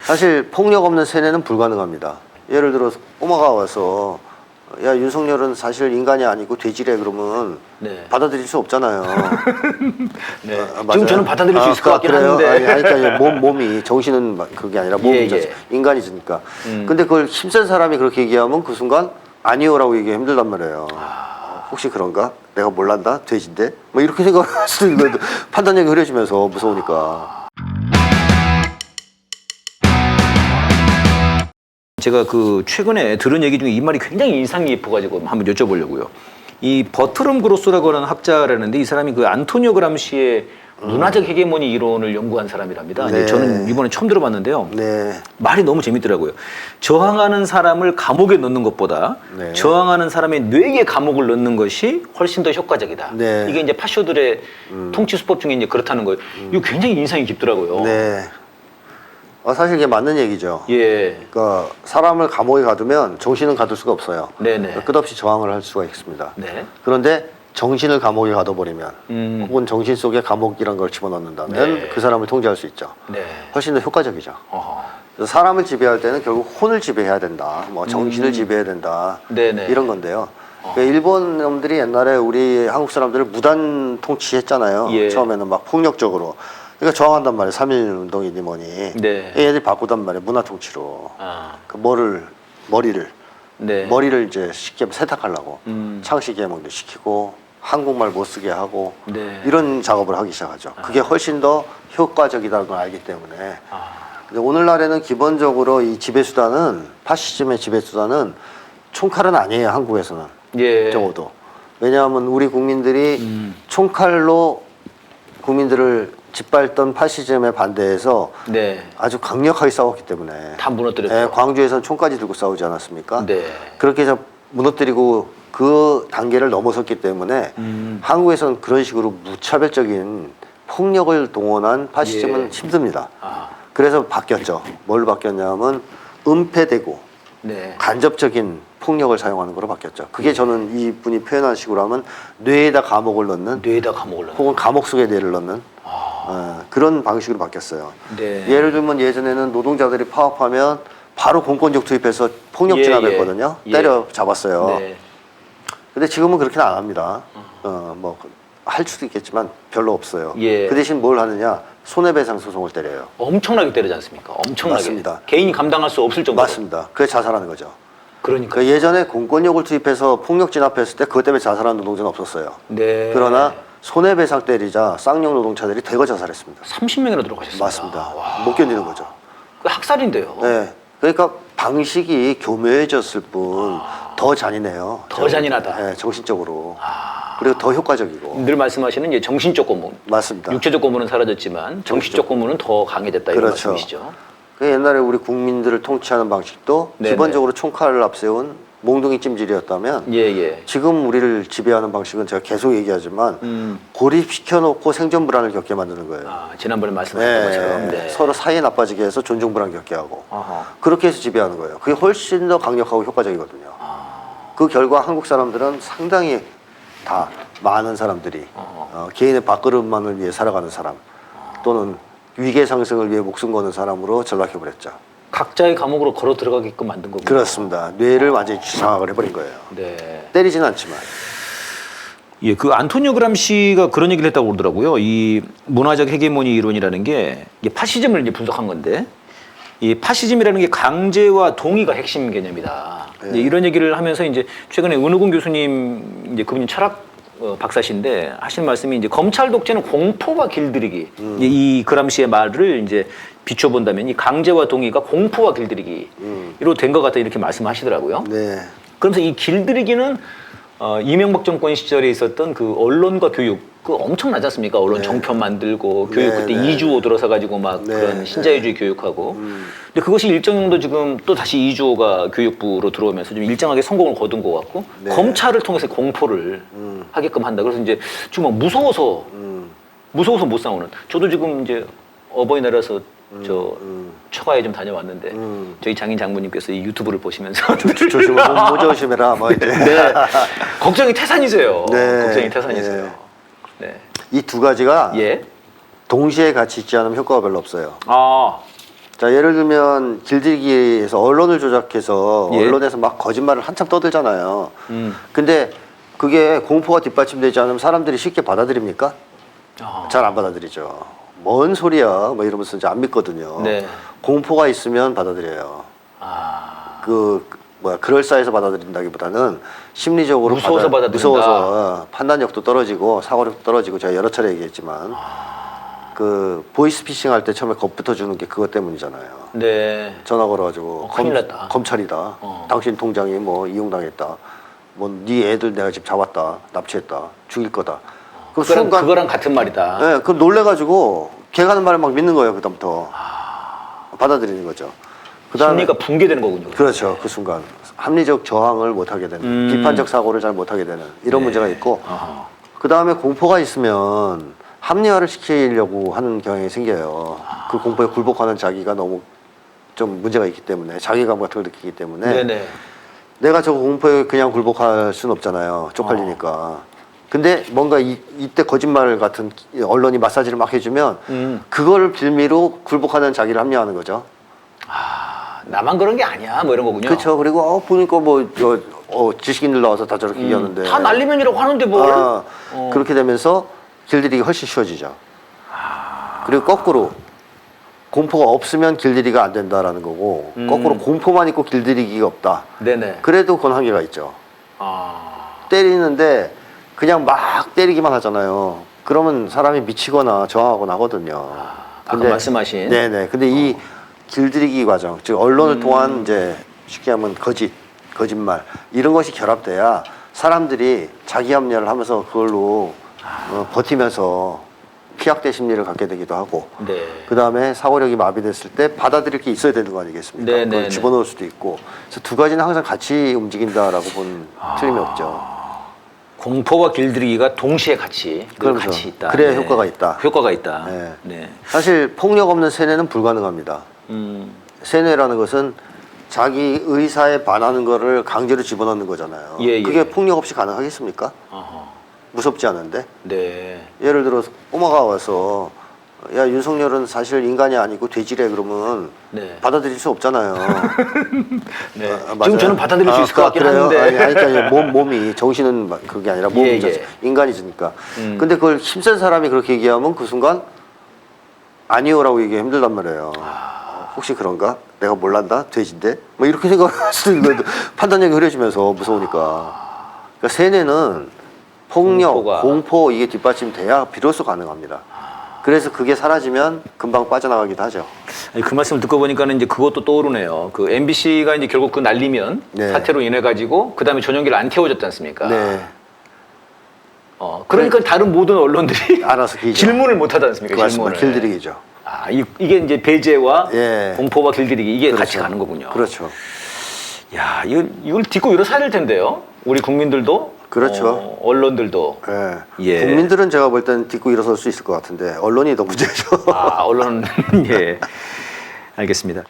사실 폭력 없는 세뇌는 불가능합니다. 예를 들어 꼬마가 와서 야 윤석열은 사실 인간이 아니고 돼지래 그러면 네. 받아들일 수 없잖아요. 네. 맞아요? 지금 저는 받아들일 수 있을 것 같긴 그래요? 한데. 아니, 그러니까 몸이 정신은 그게 아니라 몸이 예. 인간이니까. 근데 그걸 힘센 사람이 그렇게 얘기하면 그 순간 아니요라고 얘기하기 힘들단 말이에요. 혹시 그런가? 내가 몰랐나? 돼지인데? 뭐 이렇게 생각할 수도 있는 거예요. 판단력이 흐려지면서 무서우니까. 제가 그 최근에 들은 얘기 중에 이 말이 굉장히 인상 깊어가지고 한번 여쭤보려고요. 이 버트럼 그로스라고 하는 학자라는데 이 사람이 그 안토니오 그람시의 문화적 헤게모니 이론을 연구한 사람이랍니다. 네. 저는 이번에 처음 들어봤는데요. 네. 말이 너무 재밌더라고요. 저항하는 사람을 감옥에 넣는 것보다 네. 저항하는 사람의 뇌에 감옥을 넣는 것이 훨씬 더 효과적이다. 네. 이게 이제 파쇼들의 통치 수법 중에 이제 그렇다는 거예요. 이거 굉장히 인상이 깊더라고요. 네. 사실 이게 맞는 얘기죠. 예. 그러니까 사람을 감옥에 가두면 정신은 가둘 수가 없어요. 네네. 끝없이 저항을 할 수가 있습니다. 네. 그런데 정신을 감옥에 가둬버리면 혹은 정신 속에 감옥이란 걸 집어넣는다면 네. 그 사람을 통제할 수 있죠. 네. 훨씬 더 효과적이죠. 어허. 그래서 사람을 지배할 때는 결국 혼을 지배해야 된다. 뭐 정신을 지배해야 된다. 네네. 이런 건데요. 그러니까 일본 놈들이 옛날에 우리 한국 사람들을 무단 통치했잖아요. 예. 처음에는 막 폭력적으로. 그러니까 저항한단 말이에요. 3.1 운동이니 뭐니. 네. 얘들이 바꾸단 말이에요. 문화 통치로. 아. 그 머리를 네. 머리를 이제 쉽게 세탁하려고 음. 창씨 개몽도 시키고 한국말 못 쓰게 하고 네. 이런 작업을 하기 시작하죠. 그게 훨씬 더 효과적이다는 걸 알기 때문에. 근데 오늘날에는 기본적으로 이 지배수단은 파시즘의 지배수단은 총칼은 아니에요. 한국에서는 예. 적어도. 왜냐하면 우리 국민들이 총칼로 국민들을 짓밟던 파시즘에 반대해서 네. 아주 강력하게 싸웠기 때문에 다 무너뜨렸죠. 예, 광주에서는 총까지 들고 싸우지 않았습니까? 네. 그렇게 해서 무너뜨리고 그 단계를 넘어섰기 때문에 한국에서는 그런 식으로 무차별적인 폭력을 동원한 파시즘은 예. 힘듭니다. 아. 그래서 바뀌었죠. 뭘 바뀌었냐면 은폐되고 네. 간접적인 폭력을 사용하는 거로 바뀌었죠. 그게 저는 이분이 표현한 식으로 하면 뇌에다 감옥을 넣는 뇌에다 감옥을 넣는. 혹은 감옥 속에 뇌를 넣는 그런 방식으로 바뀌었어요. 네. 예를 들면 예전에는 노동자들이 파업하면 바로 공권력 투입해서 폭력 예, 진압했거든요. 예. 때려 잡았어요. 네. 근데 지금은 그렇게는 안 합니다. 뭐 할 수도 있겠지만 별로 없어요. 예. 그 대신 뭘 하느냐? 손해배상 소송을 때려요. 엄청나게 때리지 않습니까? 엄청나게. 맞습니다. 개인이 감당할 수 없을 정도로. 맞습니다. 그게 자살하는 거죠. 그러니까. 그 예전에 공권력을 투입해서 폭력 진압했을 때 그것 때문에 자살한 노동자는 없었어요. 네. 그러나 손해배상 때리자 쌍용 노동자들이 대거 자살했습니다. 30명이나 들어가셨습니다. 맞습니다. 와. 못 견디는 거죠. 그 학살인데요. 네. 그러니까 방식이 교묘해졌을 뿐 더 잔인해요. 더 잔인하다. 네, 정신적으로. 그리고 더 효과적이고. 늘 말씀하시는 이제 정신적 고문. 맞습니다. 육체적 고문은 사라졌지만 정신적 고문은 더 강해졌다 이런 그렇죠. 말씀이시죠. 그 옛날에 우리 국민들을 통치하는 방식도 네네. 기본적으로 총칼을 앞세운 몽둥이 찜질이었다면 예예. 지금 우리를 지배하는 방식은 제가 계속 얘기하지만 고립시켜놓고 생존 불안을 겪게 만드는 거예요. 아, 지난번에 말씀하신 것처럼. 네. 서로 사이 나빠지게 해서 존중 불안 겪게 하고 아하. 그렇게 해서 지배하는 거예요. 그게 훨씬 더 강력하고 효과적이거든요. 그 결과 한국 사람들은 상당히 다 많은 사람들이 개인의 밥그릇만을 위해 살아가는 사람 또는 위계 상승을 위해 목숨 거는 사람으로 전락해버렸죠. 각자의 감옥으로 걸어 들어가게끔 만든 거군요. 그렇습니다. 뇌를 완전히 장악을 해버린 거예요. 네. 때리진 않지만. 예, 그 안토니오 그람시가 그런 얘기를 했다고 그러더라고요. 이 문화적 헤게모니 이론이라는 게 이게 파시즘을 이제 분석한 건데 이 파시즘이라는 게 강제와 동의가 핵심 개념이다. 네. 이제 이런 얘기를 하면서 이제 최근에 은우군 교수님 이제 그분이 철학 박사신데 하신 말씀이 이제 검찰 독재는 공포와 길들이기. 이 그람시의 말을 이제 비춰본다면 이 강제와 동의가 공포와 길들이기로 된 것 같다 이렇게 말씀하시더라고요. 네. 그러면서 이 길들이기는 이명박 정권 시절에 있었던 그 언론과 교육 그 엄청나지 않습니까? 언론 네. 정편 만들고 교육 네, 그때 네. 2주호 들어서 가지고 막 네, 그런 신자유주의 교육하고 근데 그것이 일정 정도 지금 또 다시 2주호가 교육부로 들어오면서 좀 일정하게 성공을 거둔 것 같고 네. 검찰을 통해서 공포를 하게끔 한다. 그래서 이제 지금 막 무서워서 못 싸우는. 저도 지금 이제 어버이날에서 저 처가에 좀 다녀왔는데 저희 장인 장모님께서 이 유튜브를 보시면서 조심하고 조심해라 뭐 이제. 네. 걱정이 태산이세요. 네. 걱정이 태산이세요. 네. 이 두 가지가 예. 동시에 같이 있지 않으면 효과가 별로 없어요. 아. 자, 예를 들면 길들이기에서 언론을 조작해서 예. 언론에서 막 거짓말을 한참 떠들잖아요. 근데 그게 공포가 뒷받침되지 않으면 사람들이 쉽게 받아들입니까? 잘 안 받아들이죠. 뭔 소리야? 뭐 이러면서 이제 안 믿거든요. 네. 공포가 있으면 받아들여요. 그럴싸해서 받아들인다기보다는 심리적으로 무서워서 받아들인다. 무서워서 판단력도 떨어지고 사고력도 떨어지고 제가 여러 차례 얘기했지만 그 보이스피싱 할 때 처음에 겁부터 주는 게 그것 때문이잖아요. 네. 전화 걸어가지고 큰일 났다. 검찰이다. 당신 통장이 뭐 이용당했다. 뭐 네 애들 내가 집 잡았다. 납치했다. 죽일 거다. 그럼 그거랑 같은 말이다. 네, 그럼 놀래가지고 걔가 하는 말을 막 믿는 거예요. 그다음부터 받아들이는 거죠. 그다음에 심리가 붕괴되는 거군요. 그렇죠. 그 순간 합리적 저항을 못하게 되는 비판적 사고를 잘 못하게 되는 이런 문제가 있고 그다음에 공포가 있으면 합리화를 시키려고 하는 경향이 생겨요. 그 공포에 굴복하는 자기가 너무 좀 문제가 있기 때문에 자괴감 같은 걸 느끼기 때문에 네네. 내가 저 공포에 그냥 굴복할 수는 없잖아요. 쪽팔리니까. 근데 뭔가 이때 거짓말 같은 언론이 마사지를 막 해주면 그거를 빌미로 굴복하는 자기를 합리화하는 거죠. 나만 그런 게 아니야. 뭐 이런 거군요. 그렇죠. 그리고 보니까 지식인들 나와서 다 저렇게 얘기하는데 다 날리면이라고 하는데 뭘? 그렇게 되면서 길들이기 훨씬 쉬워지죠. 그리고 거꾸로 공포가 없으면 길들이기가 안 된다라는 거고 거꾸로 공포만 있고 길들이기가 없다. 네네. 그래도 그건 한계가 있죠. 때리는데 그냥 막 때리기만 하잖아요. 그러면 사람이 미치거나 저항하거나 하거든요. 아까 말씀하신. 네네. 근데 이 길들이기 과정, 즉 언론을 통한 이제 쉽게 하면 거짓말 이런 것이 결합돼야 사람들이 자기 합리화를 하면서 그걸로 버티면서 피약대 심리를 갖게 되기도 하고 네. 그 다음에 사고력이 마비됐을 때 받아들일 게 있어야 되는 거 아니겠습니까? 네, 그걸 네, 집어넣을 수도 있고 그래서 두 가지는 항상 같이 움직인다라고 보는 틀림이 없죠. 공포와 길들이기가 동시에 같이 그렇죠. 같이 있다. 그래야 효과가 있다. 효과가 있다. 네. 네. 사실 폭력 없는 세뇌는 불가능합니다. 세뇌라는 것은 자기 의사에 반하는 거를 강제로 집어넣는 거잖아요. 예, 예. 그게 폭력 없이 가능하겠습니까? 어허. 무섭지 않은데? 네. 예를 들어 꼬마가 와서 야 윤석열은 사실 인간이 아니고 돼지래 그러면 네. 받아들일 수 없잖아요. 네. 맞아요. 지금 저는 받아들일 수 있을 것 같긴 그래요? 한데. 아니, 그러니까 몸이 정신은 그게 아니라 몸이 예, 예. 인간이니까. 근데 그걸 힘센 사람이 그렇게 얘기하면 그 순간 아니요라고 얘기하기 힘들단 말이에요. 혹시 그런가? 내가 몰란다? 돼지인데? 뭐 이렇게 생각할 수도 있는 거예요. 판단력이 흐려지면서 무서우니까. 그러니까 세뇌는 폭력, 공포 이게 뒷받침돼야 비로소 가능합니다. 그래서 그게 사라지면 금방 빠져나가기도 하죠. 아니, 그 말씀을 듣고 보니까는 이제 그것도 떠오르네요. 그 MBC가 이제 결국 그 날리면 네. 사태로 인해 가지고 그 다음에 전용기를 안 태워줬지 않습니까? 네. 그러니까 다른 모든 언론들이 알아서 기죠. 질문을 못 하지 않습니까? 맞습니다. 길들이기죠. 이게 이제 배제와 예. 공포와 길들이기 이게 그렇죠. 같이 가는 거군요. 그렇죠. 야, 이걸 딛고 일어서야 될 텐데요. 우리 국민들도 그렇죠. 언론들도. 예. 예. 국민들은 제가 볼 때는 딛고 일어설 수 있을 것 같은데 언론이 더 문제죠. 언론은 예. 알겠습니다.